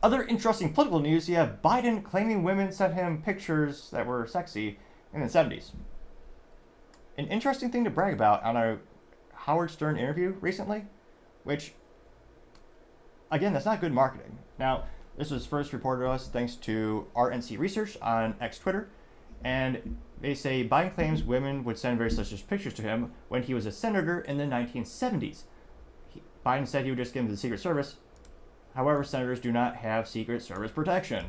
Other interesting political news, you have Biden claiming women sent him pictures that were sexy in the 70s. An interesting thing to brag about on a Howard Stern interview recently, which, again, that's not good marketing. Now, this was first reported to us thanks to RNC Research on X Twitter, and they say Biden claims women would send very salacious pictures to him when he was a senator in the 1970s. Biden said he would just give them to the Secret Service. However, senators do not have Secret Service protection.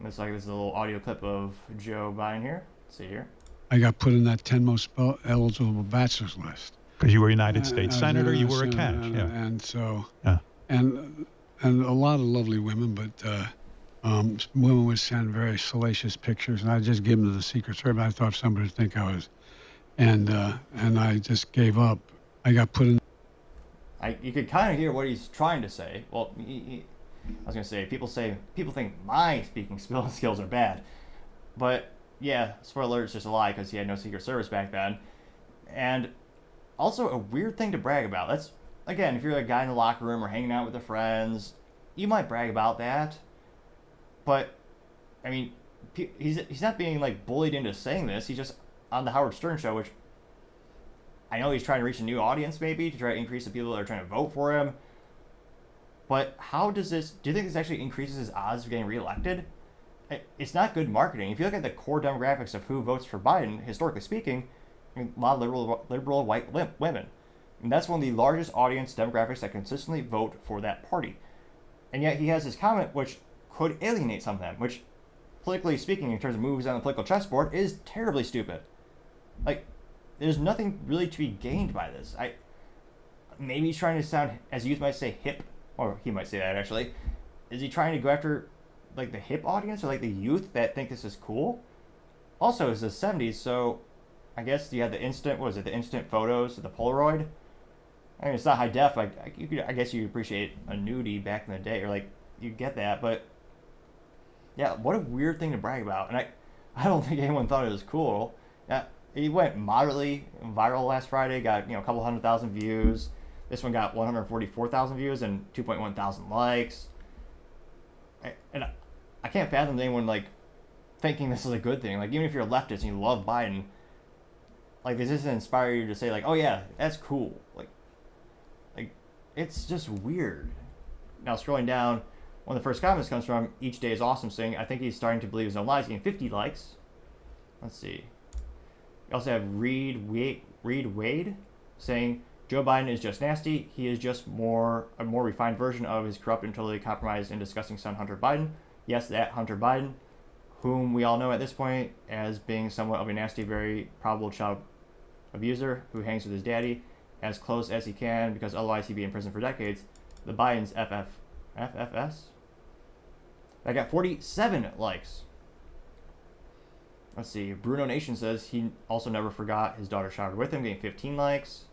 Looks like this is a little audio clip of Joe Biden here. Let's see here. I got put in that 10 most eligible bachelors list. Because you were a United States Senator, you were a catch. Yeah. And so, yeah. and a lot of lovely women, but women would send very salacious pictures, and I just give them to the Secret Service. I thought somebody would think I was, and I just gave up. I got put in. You could kind of hear what he's trying to say. Well, I was going to say, people think my speaking skills are bad. But, yeah, spoiler alert, it's just a lie because he had no Secret Service back then. And also a weird thing to brag about. That's, again, if you're a guy in the locker room or hanging out with the friends, you might brag about that. But, I mean, he's not being, like, bullied into saying this. He's just on the Howard Stern show, which I know he's trying to reach a new audience, maybe, to try to increase the people that are trying to vote for him. But how does this... Do you think this actually increases his odds of getting reelected? It's not good marketing. If you look at the core demographics of who votes for Biden, historically speaking, I mean, a lot of liberal white women. And that's one of the largest audience demographics that consistently vote for that party. And yet he has this comment which could alienate some of them, which, politically speaking, in terms of moves on the political chessboard, is terribly stupid. Like, there's nothing really to be gained by this. Maybe he's trying to sound, as youth might say, hip, or he might say that actually. Is he trying to go after like the hip audience or like the youth that think this is cool? Also, it's the 70s, so I guess you had the instant, what was it, the instant photos, the Polaroid? I mean, it's not high def. I guess you could appreciate a nudie back in the day, or like you get that, but yeah, what a weird thing to brag about. And I don't think anyone thought it was cool. Yeah. He went moderately viral last Friday, got a couple 100,000 views. This one got 144,000 views and 2.1 thousand likes. And I can't fathom anyone like thinking this is a good thing. Like, even if you're a leftist and you love Biden, like, this doesn't inspire you to say like, oh yeah, that's cool. Like it's just weird. Now scrolling down, one of the first comments comes from Each Day is Awesome, saying, I think he's starting to believe his own lies, getting 50 likes. Let's see. We also have Reed Wade saying, Joe Biden is just nasty. He is just a more refined version of his corrupt and totally compromised and disgusting son, Hunter Biden. Yes, that Hunter Biden, whom we all know at this point as being somewhat of a nasty, very probable child abuser who hangs with his daddy as close as he can because otherwise he'd be in prison for decades. The Biden's FFS. I got 47 likes. Let's see. Bruno Nation says he also never forgot his daughter showered with him, getting 15 likes.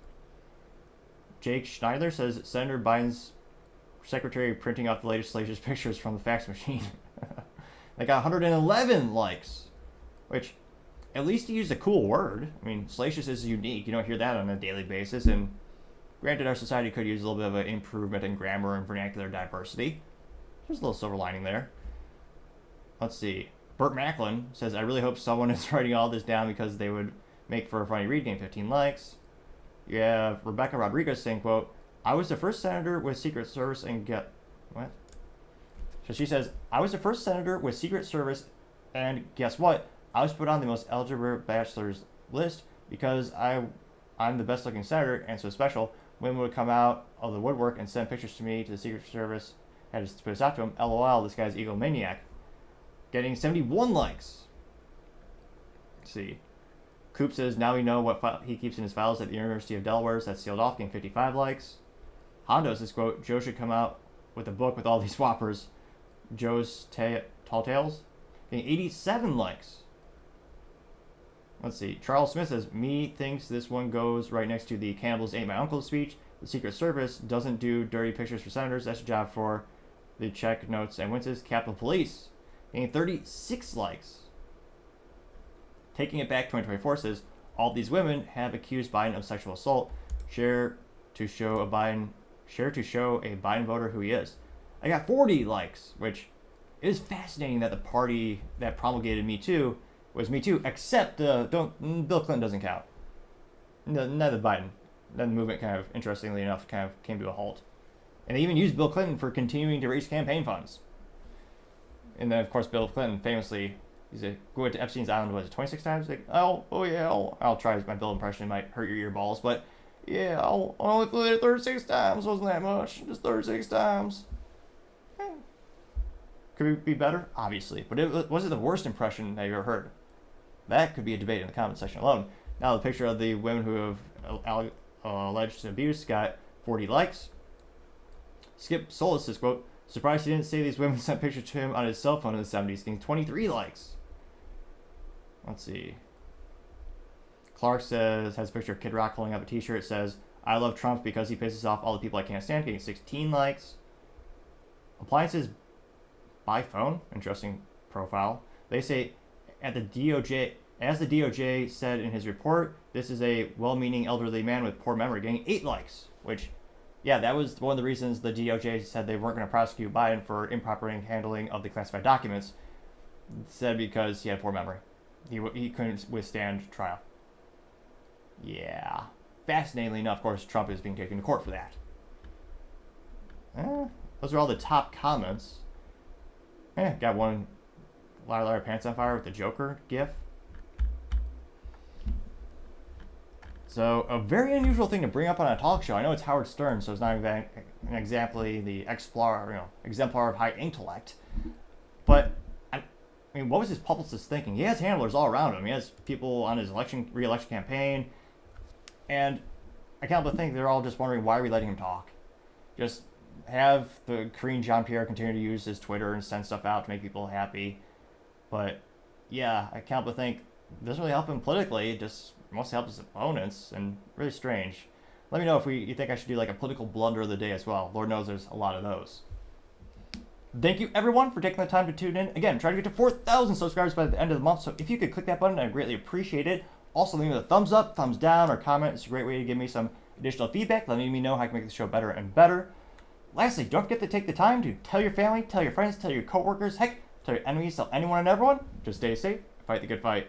Jake Schneider says Senator Biden's secretary printing out the latest salacious pictures from the fax machine. They got 111 likes, which at least he used a cool word. I mean, salacious is unique. You don't hear that on a daily basis. And granted, our society could use a little bit of an improvement in grammar and vernacular diversity. There's a little silver lining there. Let's see. Burt Macklin says, I really hope someone is writing all this down because they would make for a funny read, getting 15 likes. You have Rebecca Rodriguez saying, quote, I was the first senator with Secret Service and what? So she says, I was the first senator with Secret Service and guess what? I was put on the most eligible bachelor's list because I'm the best looking senator and so special. Women would come out of the woodwork and send pictures to me to the Secret Service. I had to put this out to him. LOL, this guy's egomaniac. Getting 71 likes. Let's see. Coop says, now we know what he keeps in his files at the University of Delaware. That's sealed off, getting 55 likes. Hondo says, quote, Joe should come out with a book with all these whoppers. Joe's Tall Tales, getting 87 likes. Let's see. Charles Smith says, me thinks this one goes right next to the Cannibals Ain't My Uncle speech. The Secret Service doesn't do dirty pictures for senators. That's a job for the check notes and winces. Capitol Police, getting 36 likes. Taking It Back 2024 says, all these women have accused Biden of sexual assault. Share to show a Biden voter who he is. I got 40 likes, which is fascinating that the party that promulgated Me Too was Me Too, except Bill Clinton doesn't count. Neither Biden. Then the movement kind of, interestingly enough, kind of came to a halt. And they even used Bill Clinton for continuing to raise campaign funds. And then, of course, Bill Clinton famously, go to Epstein's Island, was it 26 times? Like, oh yeah, I'll try my Bill impression. It might hurt your earballs, but yeah, I'll only play it 36 times. Wasn't that much? Just 36 times. Could it be better? Obviously. But was it the worst impression that you ever heard? That could be a debate in the comment section alone. Now, the picture of the women who have alleged abuse got 40 likes. Skip Solis says, quote, surprised he didn't say these women sent pictures to him on his cell phone in the 70s, getting 23 likes. Let's see. Clark says, has a picture of Kid Rock holding up a t-shirt. It says, I love Trump because he pisses off all the people I can't stand, getting 16 likes. Appliances by phone, interesting profile. They say, at the DOJ, as the DOJ said in his report, this is a well-meaning elderly man with poor memory, getting 8 likes, which, yeah, that was one of the reasons the DOJ said they weren't going to prosecute Biden for improper handling of the classified documents. Said because he had poor memory. He couldn't withstand trial. Yeah. Fascinatingly enough, of course, Trump is being taken to court for that. Those are all the top comments. Got one Liar Pants on Fire with the Joker gif. So, a very unusual thing to bring up on a talk show. I know it's Howard Stern, so it's not exactly the exemplar of high intellect. But, I mean, what was his publicist thinking? He has handlers all around him. He has people on his re-election campaign. And I can't but think they're all just wondering, why are we letting him talk? Just have the Korean Jean-Pierre continue to use his Twitter and send stuff out to make people happy. But, yeah, I can't but think it doesn't really help him politically. It just mostly helps his opponents, and really strange. Let me know if you think I should do like a political blunder of the day as well. Lord knows there's a lot of those. Thank you everyone for taking the time to tune in. Again, try to get to 4,000 subscribers by the end of the month, so if you could click that button, I'd greatly appreciate it. Also, leave me a thumbs up, thumbs down, or comment. It's a great way to give me some additional feedback, letting me know how I can make the show better and better. Lastly, don't forget to take the time to tell your family, tell your friends, tell your coworkers, heck, tell your enemies, tell anyone and everyone. Just stay safe, fight the good fight.